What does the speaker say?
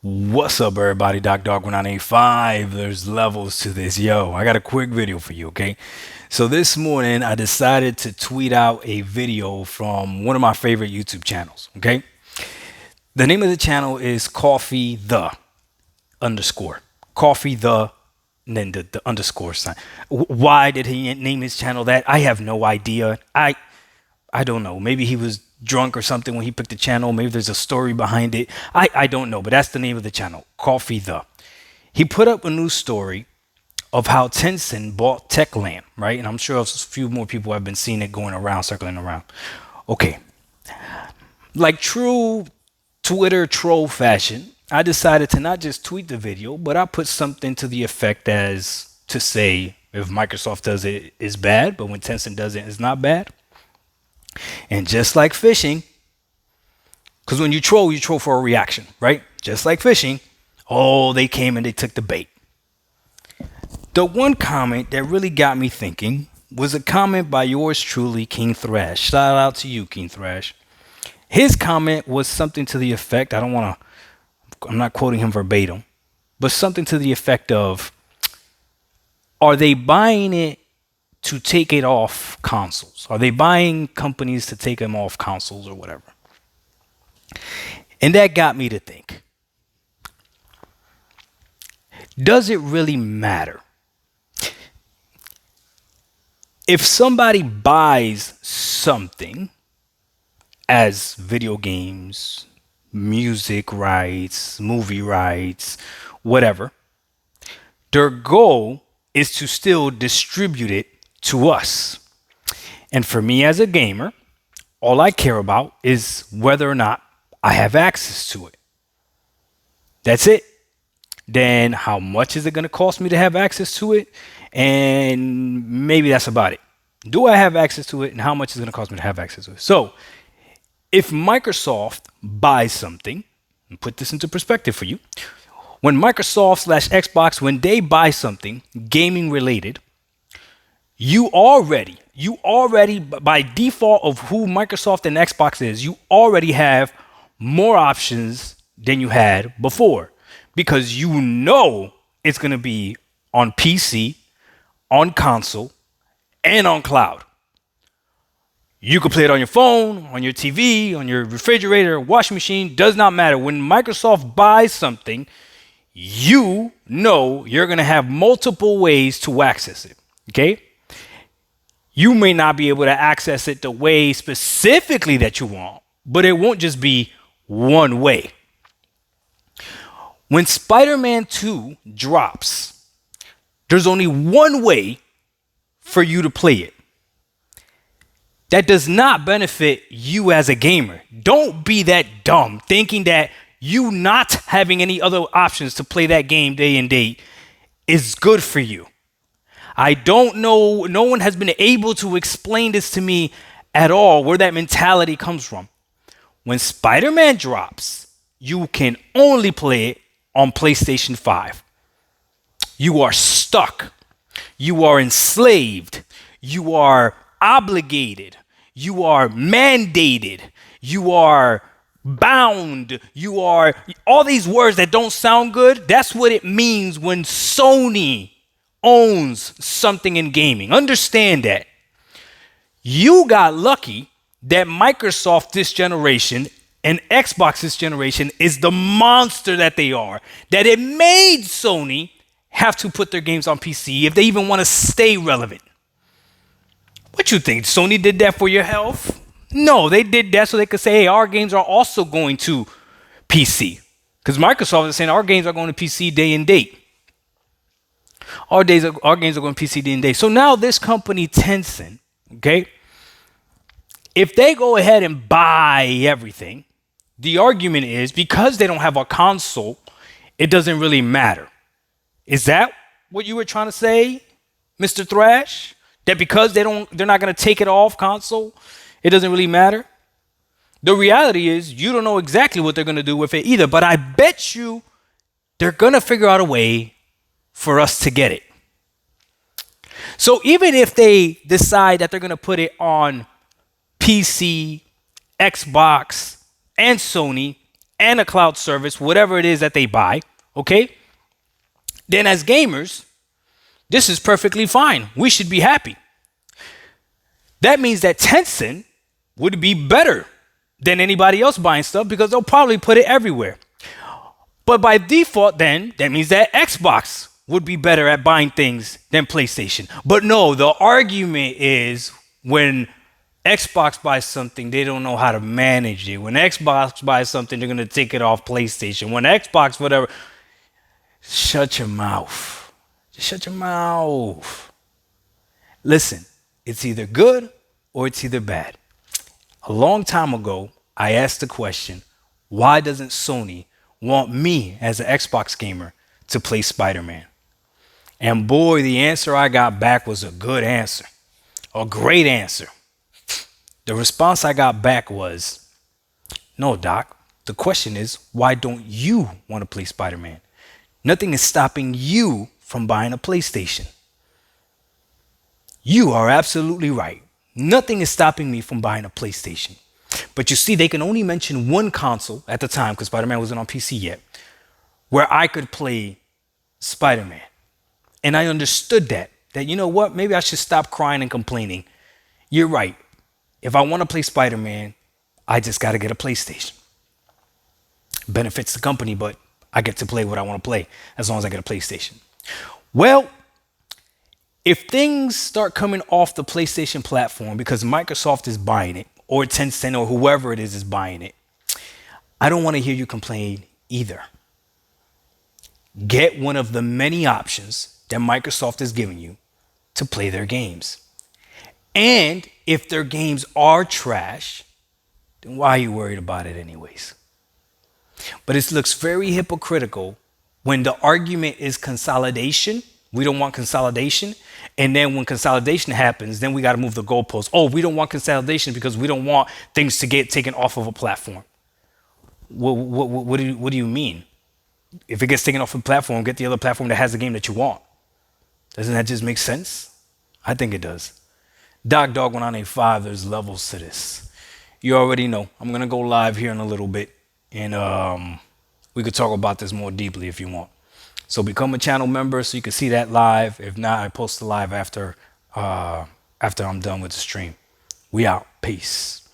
What's up, everybody? Dog 1985. There's levels to this. Yo, I got a quick video for you, okay? So this morning, I decided to tweet out a video from one of my favorite YouTube channels, okay? The name of the channel is Coffee the underscore. Coffee the, and then the underscore sign. Why did he name his channel that? I have no idea. I don't know. Maybe he was drunk or something when he picked the channel. Maybe there's a story behind it. I don't know, but that's the name of the channel, Coffee the. He put up a new story of how Tencent bought Techland, right? And I'm sure a few more people have been seeing it going around, circling around. Okay. Like true Twitter troll fashion, I decided to not just tweet the video, but I put something to the effect as to say if Microsoft does it is bad, but when Tencent does it, it's not bad. And just like fishing, because when you troll for a reaction, right? Just like fishing, oh, they came and they took the bait. The one comment that really got me thinking was a comment by yours truly, King Thrash. Shout out to you, King Thrash. His comment was something to the effect, I'm not quoting him verbatim, but something to the effect of, are they buying it to take it off consoles? Are they buying companies to take them off consoles or whatever? And that got me to think, does it really matter? If somebody buys something as video games, music rights, movie rights, whatever, their goal is to still distribute it to us. And for me as a gamer, all I care about is whether or not I have access to it. That's it. Then how much is it going to cost me to have access to it? And maybe that's about it. Do I have access to it? And how much is it going to cost me to have access to it? So if Microsoft buys something, and put this into perspective for you, when Microsoft slash Xbox, when they buy something gaming related, you already by default of who Microsoft and Xbox is, you already have more options than you had before, because you know it's going to be on PC, on console, and on cloud. You can play it on your phone, on your TV, on your refrigerator, washing machine, does not matter. When Microsoft buys something, you know you're going to have multiple ways to access it, okay? You may not be able to access it the way specifically that you want, but it won't just be one way. When Spider-Man 2 drops, there's only one way for you to play it. That does not benefit you as a gamer. Don't be that dumb thinking that you not having any other options to play that game day and date is good for you. I don't know, no one has been able to explain this to me at all, where that mentality comes from. When Spider-Man drops, you can only play it on PlayStation 5. You are stuck. You are enslaved. You are obligated. You are mandated. You are bound. You are all these words that don't sound good. That's what it means when Sony owns something in gaming. Understand that. You got lucky that Microsoft this generation and Xbox this generation is the monster that they are, that it made Sony have to put their games on PC if they even want to stay relevant. What you think? Sony did that for your health? No, they did that so they could say, hey, our games are also going to PC. Because Microsoft is saying our games are going to PC day and date. Our games are going to PC day and date. So now this company, Tencent, okay, if they go ahead and buy everything, the argument is because they don't have a console, it doesn't really matter. Is that what you were trying to say, Mr. Thrash? That because they're not going to take it off console, it doesn't really matter? The reality is you don't know exactly what they're going to do with it either, but I bet you they're going to figure out a way for us to get it. So even if they decide that they're going to put it on PC, Xbox, and Sony, and a cloud service, whatever it is that they buy, okay? Then as gamers, this is perfectly fine. We should be happy. That means that Tencent would be better than anybody else buying stuff because they'll probably put it everywhere. But by default, then, that means that Xbox would be better at buying things than PlayStation. But no, the argument is when Xbox buys something, they don't know how to manage it. When Xbox buys something, they're going to take it off PlayStation. When Xbox, whatever, shut your mouth. Just shut your mouth. Listen, it's either good or it's either bad. A long time ago, I asked the question, why doesn't Sony want me as an Xbox gamer to play Spider-Man? And boy, the answer I got back was a good answer, a great answer. The response I got back was, no, Doc, the question is, why don't you want to play Spider-Man? Nothing is stopping you from buying a PlayStation. You are absolutely right. Nothing is stopping me from buying a PlayStation. But you see, they can only mention one console at the time, because Spider-Man wasn't on PC yet, where I could play Spider-Man. And I understood that you know what, maybe I should stop crying and complaining. You're right. If I want to play Spider-Man, I just got to get a PlayStation. Benefits the company, but I get to play what I want to play as long as I get a PlayStation. Well, if things start coming off the PlayStation platform because Microsoft is buying it, or Tencent or whoever it is buying it, I don't want to hear you complain either. Get one of the many options that Microsoft is giving you to play their games. And if their games are trash, then why are you worried about it anyways? But it looks very hypocritical when the argument is consolidation. We don't want consolidation. And then when consolidation happens, then we got to move the goalposts. Oh, we don't want consolidation because we don't want things to get taken off of a platform. What do you mean? If it gets taken off the platform, get the other platform that has the game that you want. Doesn't that just make sense? I think it does. Dog 1985, there's levels to this. You already know. I'm going to go live here in a little bit. And we could talk about this more deeply if you want. So become a channel member so you can see that live. If not, I post the live after I'm done with the stream. We out. Peace.